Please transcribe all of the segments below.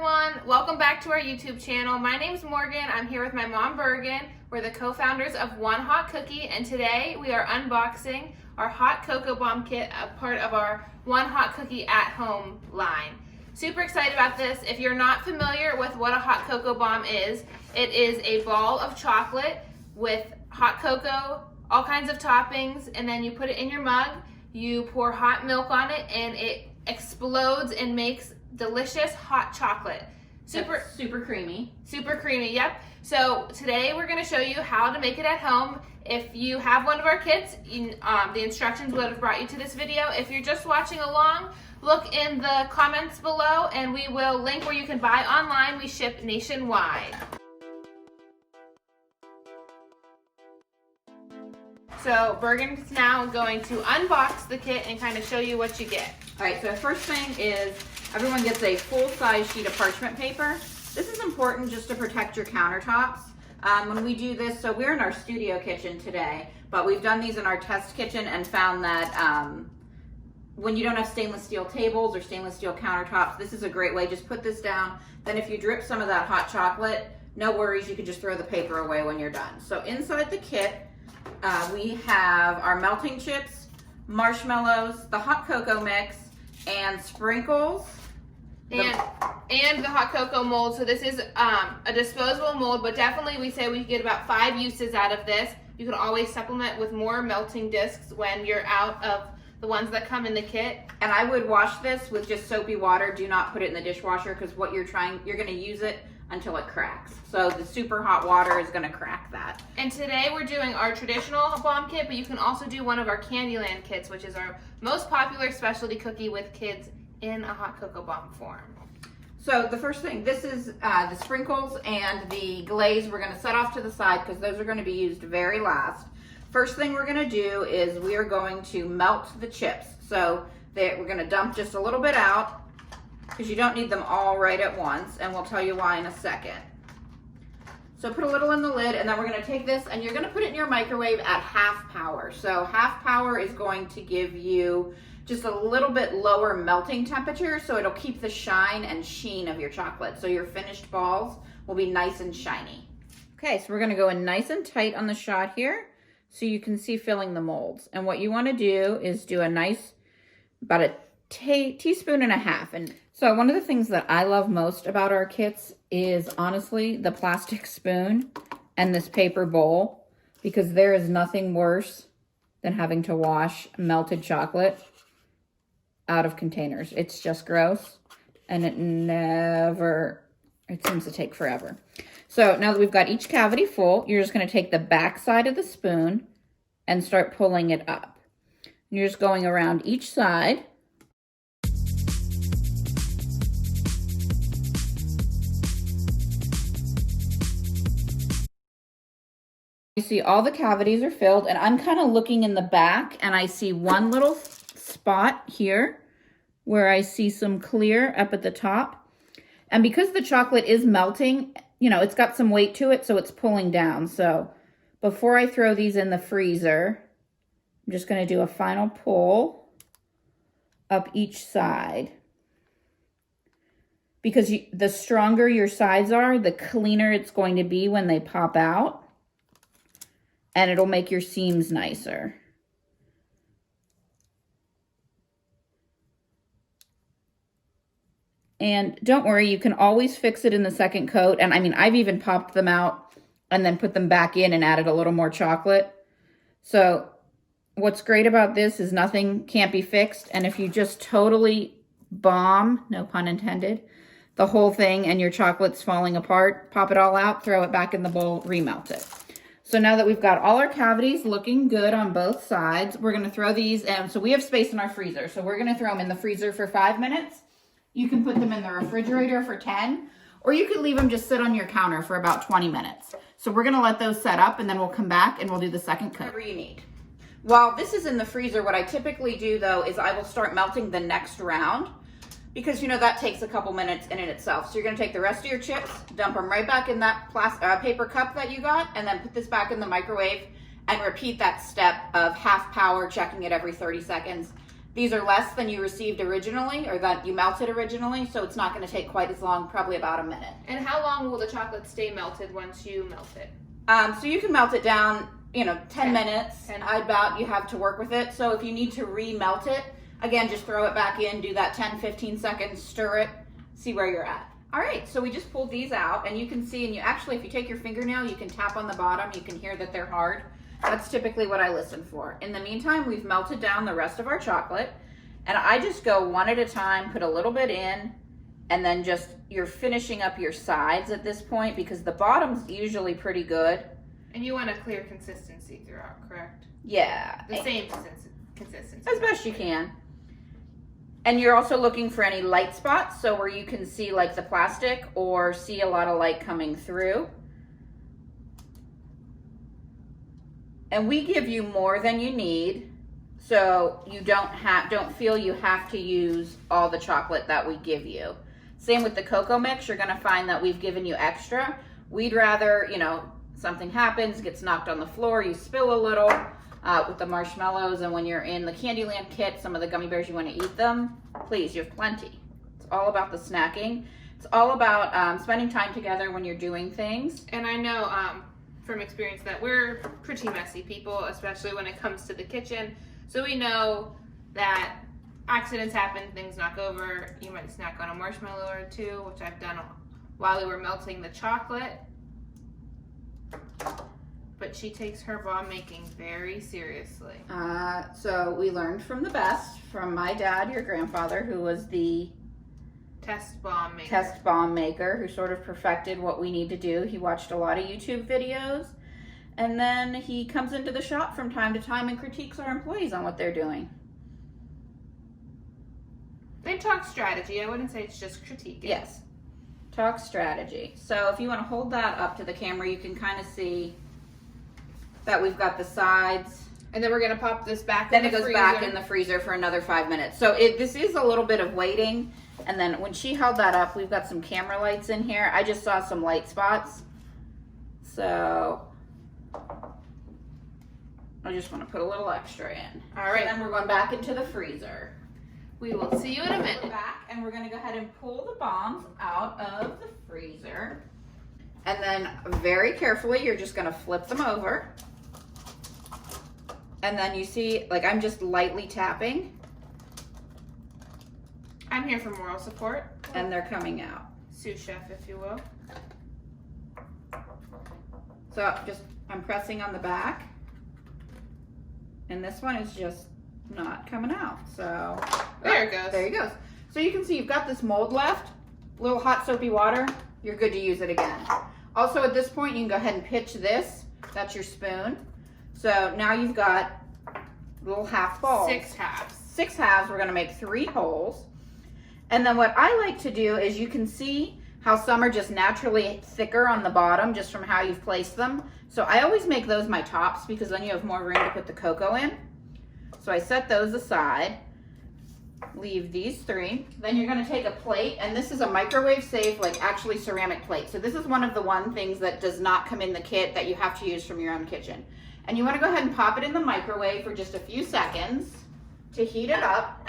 everyone. Welcome back to our YouTube channel. My name's Morgan. I'm here with my mom, Bergen. We're the co-founders of One Hot Cookie, and today we are unboxing our Hot Cocoa Bomb Kit, a part of our One Hot Cookie at Home line. Super excited about this. If you're not familiar with what a hot cocoa bomb is, it is a ball of chocolate with hot cocoa, all kinds of toppings, and then you put it in your mug, you pour hot milk on it, and it explodes and makes delicious hot chocolate. Super creamy. Super creamy, yep. So today we're going to show you how to make it at home. If you have one of our kits, the instructions would have brought you to this video. If you're just watching along, look in the comments below and we will link where you can buy online. We ship nationwide. So Bergen's now going to unbox the kit and kind of show you what you get. All right, so the first thing is everyone gets a full-size sheet of parchment paper. This is important just to protect your countertops. When we do this, so we're in our studio kitchen today, but we've done these in our test kitchen and found that when you don't have stainless steel tables or stainless steel countertops, this is a great way. Just put this down. Then if you drip some of that hot chocolate, no worries, you can just throw the paper away when you're done. So inside the kit, we have our melting chips, marshmallows, the hot cocoa mix, and sprinkles. And the hot cocoa mold. So this is a disposable mold, but definitely we say we get about 5 uses out of this. You can always supplement with more melting discs when you're out of the ones that come in the kit. And I would wash this with just soapy water. Do not put it in the dishwasher because what you're going to use it until it cracks. So the super hot water is going to crack that. And today we're doing our traditional bomb kit, but you can also do one of our Candyland kits, which is our most popular specialty cookie with kids in a hot cocoa bomb form. So the first thing, this is the sprinkles and the glaze we're going to set off to the side because those are going to be used very last. First thing we're going to do is we are going to melt the chips. So we're going to dump just a little bit out because you don't need them all right at once, and we'll tell you why in a second. So put a little in the lid, and then we're going to take this and you're going to put it in your microwave at half power. So half power is going to give you just a little bit lower melting temperature, so it'll keep the shine and sheen of your chocolate. So your finished balls will be nice and shiny. Okay, so we're going to go in nice and tight on the shot here so you can see filling the molds. And what you want to do is do a nice, about a teaspoon and a half. And so one of the things that I love most about our kits is honestly the plastic spoon and this paper bowl, because there is nothing worse than having to wash melted chocolate out of containers. It's just gross, and it seems to take forever. So now that we've got each cavity full, you're just going to take the back side of the spoon and start pulling it up. And you're just going around each side. You see all the cavities are filled, and I'm kind of looking in the back and I see one little spot here where I see some clear up at the top. And because the chocolate is melting, you know, it's got some weight to it, so it's pulling down. So before I throw these in the freezer, I'm just going to do a final pull up each side. Because the stronger your sides are, the cleaner it's going to be when they pop out. And it'll make your seams nicer. And don't worry, you can always fix it in the second coat. And I mean, I've even popped them out and then put them back in and added a little more chocolate. So what's great about this is nothing can't be fixed. And if you just totally bomb, no pun intended, the whole thing and your chocolate's falling apart, pop it all out, throw it back in the bowl, remelt it. So now that we've got all our cavities looking good on both sides, we're going to throw these in. So we have space in our freezer. So we're going to throw them in the freezer for 5 minutes. You can put them in the refrigerator for 10, or you could leave them just sit on your counter for about 20 minutes. So we're going to let those set up, and then we'll come back and we'll do the second coat. Whatever you need. While this is in the freezer, what I typically do though is I will start melting the next round, because you know that takes a couple minutes in itself. So you're going to take the rest of your chips, dump them right back in that paper cup that you got, and then put this back in the microwave and repeat that step of half power, checking it every 30 seconds. These are less than you received originally, or that you melted originally, so it's not going to take quite as long, probably about a minute. And how long will the chocolate stay melted once you melt it? So you can melt it down, 10 minutes. 10. I about you have to work with it. So if you need to remelt it, again, just throw it back in, do that 10, 15 seconds, stir it, see where you're at. All right, so we just pulled these out, and you can see, and you actually, if you take your fingernail, you can tap on the bottom, you can hear that they're hard. That's typically what I listen for. In the meantime, we've melted down the rest of our chocolate, and I just go one at a time, put a little bit in, and then you're finishing up your sides at this point because the bottom's usually pretty good. And you want a clear consistency throughout, correct? Yeah. The same consistency. As best you can. And you're also looking for any light spots, so where you can see like the plastic or see a lot of light coming through. And we give you more than you need, so you don't feel you have to use all the chocolate that we give you. Same with the cocoa mix, you're gonna find that we've given you extra. We'd rather, something happens, gets knocked on the floor, you spill a little with the marshmallows, and when you're in the Candyland kit, some of the gummy bears, you want to eat them, please, you have plenty. It's all about the snacking. It's all about spending time together when you're doing things. And I know from experience that we're pretty messy people, especially when it comes to the kitchen. So we know that accidents happen, things knock over, you might snack on a marshmallow or two, which I've done while we were melting the chocolate. But she takes her bomb making very seriously. So we learned from the best, from my dad, your grandfather, who was the test bomb maker, who sort of perfected what we need to do. He watched a lot of YouTube videos, and then he comes into the shop from time to time and critiques our employees on what they're doing. They talk strategy. I wouldn't say it's just critiquing. Yes, talk strategy. So if you want to hold that up to the camera, you can kind of see that we've got the sides. And then we're going to pop this back in the freezer. Then it goes back in the freezer for another 5 minutes. So this is a little bit of waiting. And then when she held that up, we've got some camera lights in here. I just saw some light spots. So I just want to put a little extra in. All right. And then we're going back into the freezer. We will see you in a minute. Back, and we're going to go ahead and pull the bombs out of the freezer. And then very carefully, you're just going to flip them over. And then you see, like, I'm just lightly tapping. I'm here for moral support. And they're coming out. Sous chef, if you will. So I'm pressing on the back. And this one is just not coming out. So there it goes. There you go. So you can see you've got this mold left. A little hot soapy water. You're good to use it again. Also at this point, you can go ahead and pitch this. That's your spoon. So now you've got little half balls. 6 halves. 6 halves. We're going to make 3 holes. And then what I like to do is you can see how some are just naturally thicker on the bottom just from how you've placed them. So I always make those my tops because then you have more room to put the cocoa in. So I set those aside. Leave these 3. Then you're going to take a plate, and this is a microwave safe, like actually ceramic plate. So this is one of the things that does not come in the kit that you have to use from your own kitchen. And you want to go ahead and pop it in the microwave for just a few seconds to heat it up.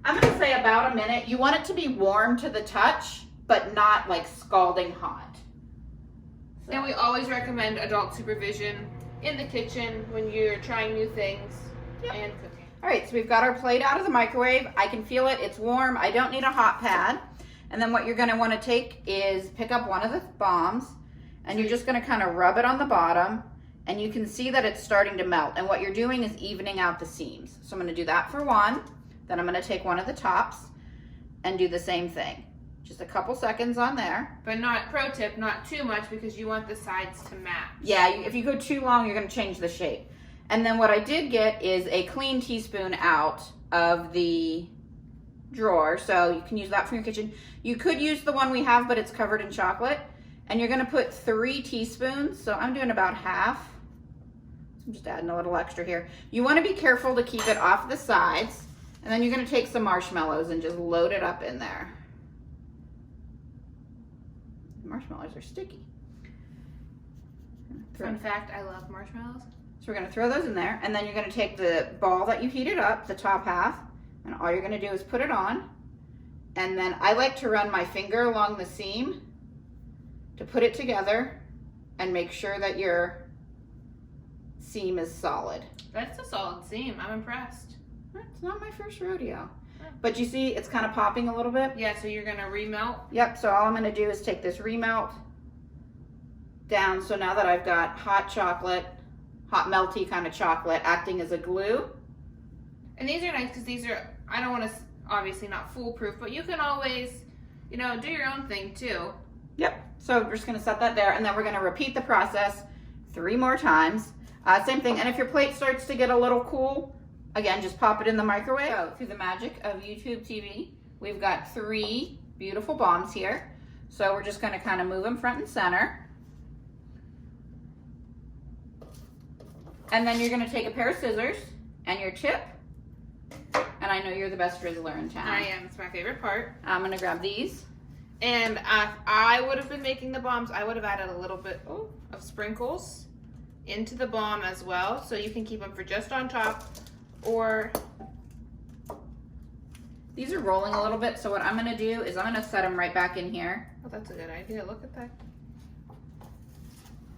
I'm going to say about a minute. You want it to be warm to the touch, but not like scalding hot. So. And we always recommend adult supervision in the kitchen when you're trying new things and cooking. All right, so we've got our plate out of the microwave. I can feel it, it's warm. I don't need a hot pad. And then what you're gonna wanna take is pick up one of the bombs, and you're just gonna kind of rub it on the bottom, and you can see that it's starting to melt. And what you're doing is evening out the seams. So I'm gonna do that for one, then I'm gonna take one of the tops and do the same thing. Just a couple seconds on there. But pro tip, not too much because you want the sides to match. Yeah, if you go too long, you're gonna change the shape. And then what I did get is a clean teaspoon out of the drawer. So you can use that for your kitchen. You could use the one we have, but it's covered in chocolate. And you're gonna put 3 teaspoons. So I'm doing about half. I'm just adding a little extra here. You wanna be careful to keep it off the sides. And then you're gonna take some marshmallows and just load it up in there. Marshmallows are sticky. Fun fact, I love marshmallows. So we're gonna throw those in there, and then you're gonna take the ball that you heated up, the top half, And all you're gonna do is put it on. And then I like to run my finger along the seam to put it together and make sure that your seam is solid. That's a solid seam. I'm impressed. It's not my first rodeo. But you see, it's kind of popping a little bit. Yeah, so you're gonna remelt? Yep, so all I'm gonna do is take this remelt down. So now that I've got hot chocolate, hot melty kind of chocolate acting as a glue. And these are nice because these are, I don't want to, obviously not foolproof, but you can always, you know, do your own thing too. Yep, so we're just gonna set that there, and then we're gonna repeat the process 3 more times. Same thing, and if your plate starts to get a little cool, again, just pop it in the microwave. So through the magic of YouTube TV, we've got 3 beautiful bombs here. So we're just gonna kind of move them front and center. And then you're gonna take a pair of scissors and your chip. And I know you're the best drizzler in town. I am, it's my favorite part. I'm gonna grab these. And I would have been making the bombs, I would have added a little bit of sprinkles into the bomb as well. So you can keep them for just on top, or... These are rolling a little bit, so what I'm gonna do is I'm gonna set them right back in here. Oh, that's a good idea, look at that.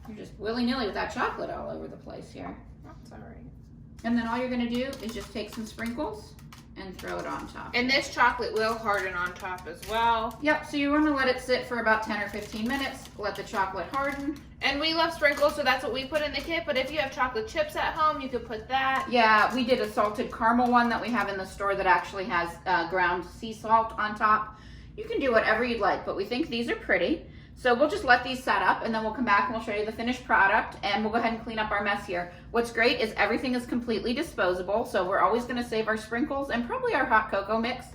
You're just willy-nilly with that chocolate all over the place here. That's all right. And then all you're gonna do is just take some sprinkles and throw it on top. And this chocolate will harden on top as well. Yep, so you wanna let it sit for about 10 or 15 minutes, let the chocolate harden. And we love sprinkles, so that's what we put in the kit, but if you have chocolate chips at home, you could put that. Yeah, we did a salted caramel one that we have in the store that actually has ground sea salt on top. You can do whatever you'd like, but we think these are pretty. So we'll just let these set up, and then we'll come back and we'll show you the finished product, and we'll go ahead and clean up our mess here. What's great is everything is completely disposable, so we're always gonna save our sprinkles and probably our hot cocoa mix,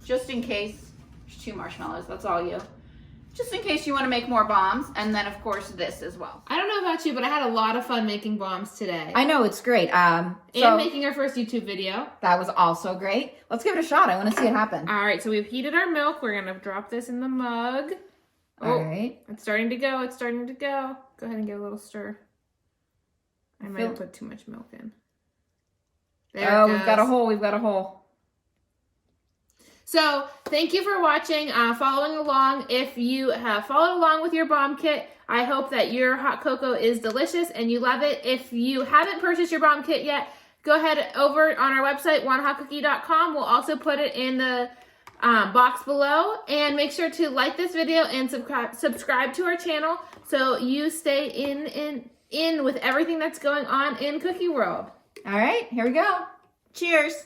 just in case. There's 2 marshmallows, that's all you. Just in case you wanna make more bombs, and then of course this as well. I don't know about you, but I had a lot of fun making bombs today. I know, it's great. And making our first YouTube video. That was also great. Let's give it a shot, I wanna see it happen. All right, so we've heated our milk. We're gonna drop this in the mug. All right. It's starting to go. It's starting to go. Go ahead and give it a little stir. I might have put too much milk in. There it goes. We've got a hole. We've got a hole. So thank you for watching, following along. If you have followed along with your bomb kit, I hope that your hot cocoa is delicious and you love it. If you haven't purchased your bomb kit yet, go ahead over on our website, onehotcookie.com. We'll also put it in the box below, and make sure to like this video and subscribe to our channel so you stay in with everything that's going on in Cookie World. All right, here we go. Cheers.